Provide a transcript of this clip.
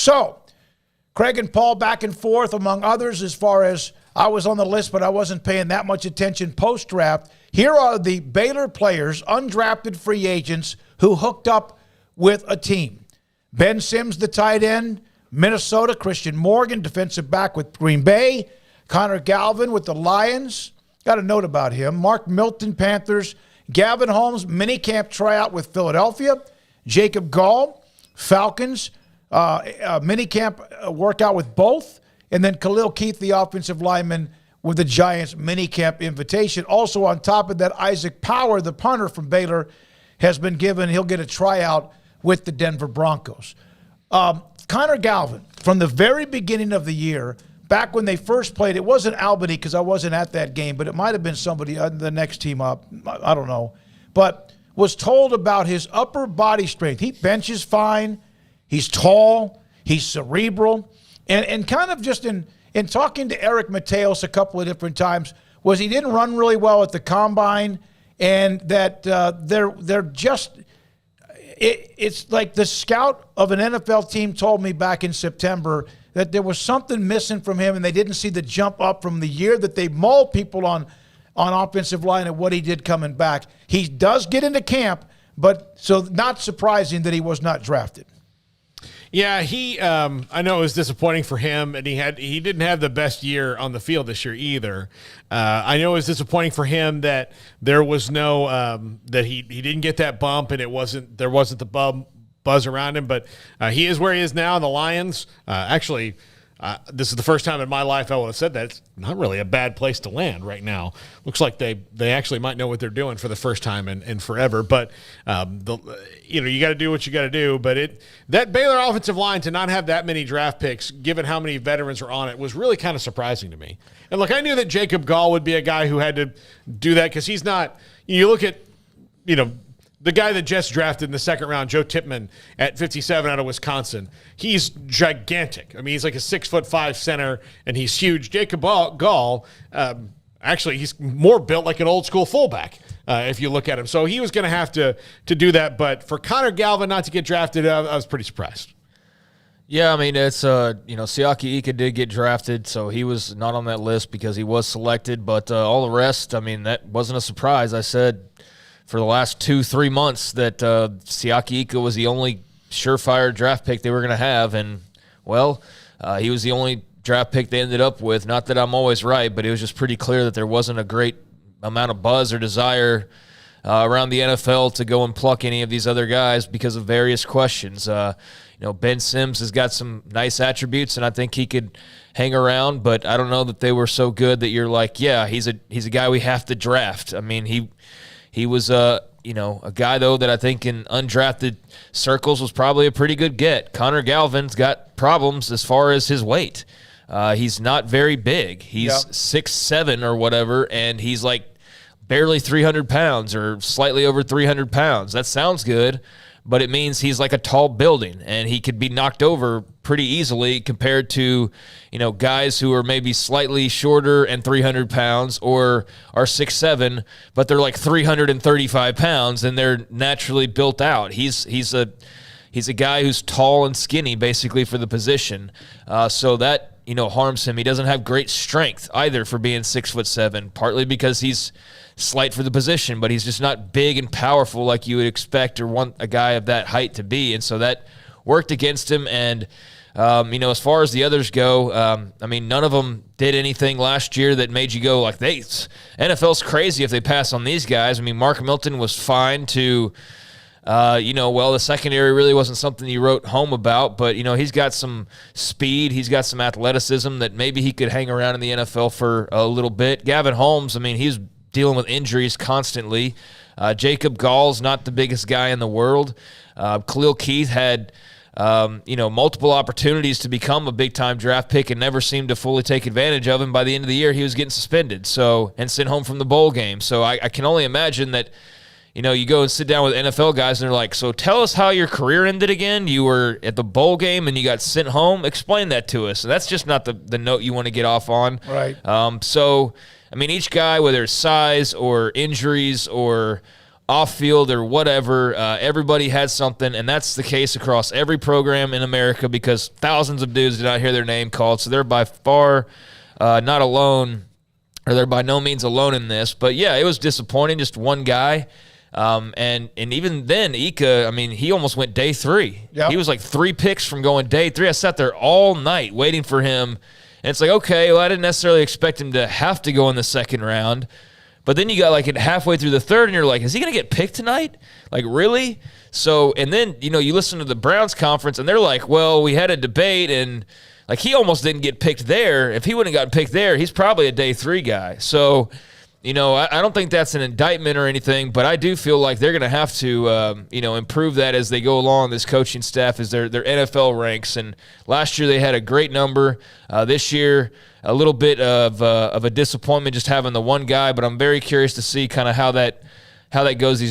So, Craig and Paul back and forth, among others, as far as I was on the list, but I wasn't paying that much attention post-draft. Here are the Baylor players, undrafted free agents, who hooked up with a team. Ben Sims, the tight end, Minnesota. Christian Morgan, defensive back with Green Bay. Connor Galvin with the Lions. Got a note about him. Mark Milton, Panthers. Gavin Holmes, minicamp tryout with Philadelphia. Jacob Gall, Falcons. Minicamp workout with both. And then Khalil Keith, the offensive lineman, with the Giants minicamp invitation. Also on top of that, Isaac Power, the punter from Baylor, has been given. He'll get a tryout with the Denver Broncos. Connor Galvin, from the very beginning of the year, back when they first played, it wasn't Albany because I wasn't at that game, but it might have been somebody on the next team up. I don't know. But was told about his upper body strength. He benches fine. He's tall. He's cerebral. And kind of just in talking to Eric Mateos a couple of different times, was he didn't run really well at the combine, and that they're just it's like the scout of an NFL team told me back in September that there was something missing from him, and they didn't see the jump up from the year that they mauled people on offensive line and what he did coming back. He does get into camp, but so not surprising that he was not drafted. Yeah, I know it was disappointing for him, and he didn't have the best year on the field this year either. I know it was disappointing for him that there was no that he didn't get that bump, and there wasn't the buzz around him. But he is where he is now in the Lions. Actually, this is the first time in my life I would have said that. It's not really a bad place to land right now. Looks like they actually might know what they're doing for the first time in forever. But you got to do what you got to do. But that Baylor offensive line to not have that many draft picks, given how many veterans are on it, was really kind of surprising to me. And look, I knew that Jacob Gall would be a guy who had to do that because he's not. You look at the guy that just drafted in the second round, Joe Tippmann, at 57 out of Wisconsin, he's gigantic. I mean, he's like a 6'5" center, and he's huge. Jacob Gall, actually, he's more built like an old school fullback if you look at him. So he was going to have to do that. But for Connor Galvin not to get drafted, I was pretty surprised. Yeah, I mean, it's, Siaki Ika did get drafted, so he was not on that list because he was selected. But all the rest, I mean, that wasn't a surprise. I said for the last 2-3 months that Siaki Ika was the only surefire draft pick they were going to have. And, well, he was the only draft pick they ended up with. Not that I'm always right, but it was just pretty clear that there wasn't a great amount of buzz or desire around the NFL to go and pluck any of these other guys because of various questions. Ben Sims has got some nice attributes, and I think he could hang around, but I don't know that they were so good that you're like, yeah, he's a guy we have to draft. I mean, he was a guy, though, that I think in undrafted circles was probably a pretty good get. Connor Galvin's got problems as far as his weight. He's not very big. He's 6'7" or whatever, and he's like barely 300 pounds or slightly over 300 pounds. That sounds good, but it means he's like a tall building, and he could be knocked over pretty easily compared to, guys who are maybe slightly shorter and 300 pounds or are 6'7", but they're like 335 pounds and they're naturally built out. He's a guy who's tall and skinny basically for the position. So that, harms him. He doesn't have great strength either for being 6'7", partly because he's slight for the position, but he's just not big and powerful like you would expect or want a guy of that height to be. And so that worked against him. And, as far as the others go, none of them did anything last year that made you go like, NFL's crazy if they pass on these guys. I mean, Mark Milton was fine to, the secondary really wasn't something you wrote home about, but, he's got some speed. He's got some athleticism that maybe he could hang around in the NFL for a little bit. Gavin Holmes, he's dealing with injuries constantly. Jacob Gall's not the biggest guy in the world. Khalil Keith had, multiple opportunities to become a big-time draft pick and never seemed to fully take advantage of him. By the end of the year, he was getting suspended and sent home from the bowl game. So I can only imagine that, you go and sit down with NFL guys and they're like, so tell us how your career ended again. You were at the bowl game and you got sent home. Explain that to us. So that's just not the note you want to get off on. Right. Each guy, whether it's size or injuries or off field or whatever. Everybody had something, and that's the case across every program in America because thousands of dudes did not hear their name called. So they're by far not alone, or they're by no means alone in this. But yeah, it was disappointing. Just one guy. And even then, Ika, I mean, he almost went day 3. Yep. He was like 3 picks from going day 3. I sat there all night waiting for him. And it's like, okay, well, I didn't necessarily expect him to have to go in the second round. But then you got like it halfway through the third, and you're like, is he going to get picked tonight? Like, really? So, and then, you listen to the Browns conference, and they're like, well, we had a debate, and like he almost didn't get picked there. If he wouldn't have gotten picked there, he's probably a day 3 guy. So, I don't think that's an indictment or anything, but I do feel like they're going to have to, improve that as they go along. This coaching staff is their NFL ranks, and last year they had a great number. This year, a little bit of a disappointment just having the one guy, but I'm very curious to see kind of how that goes these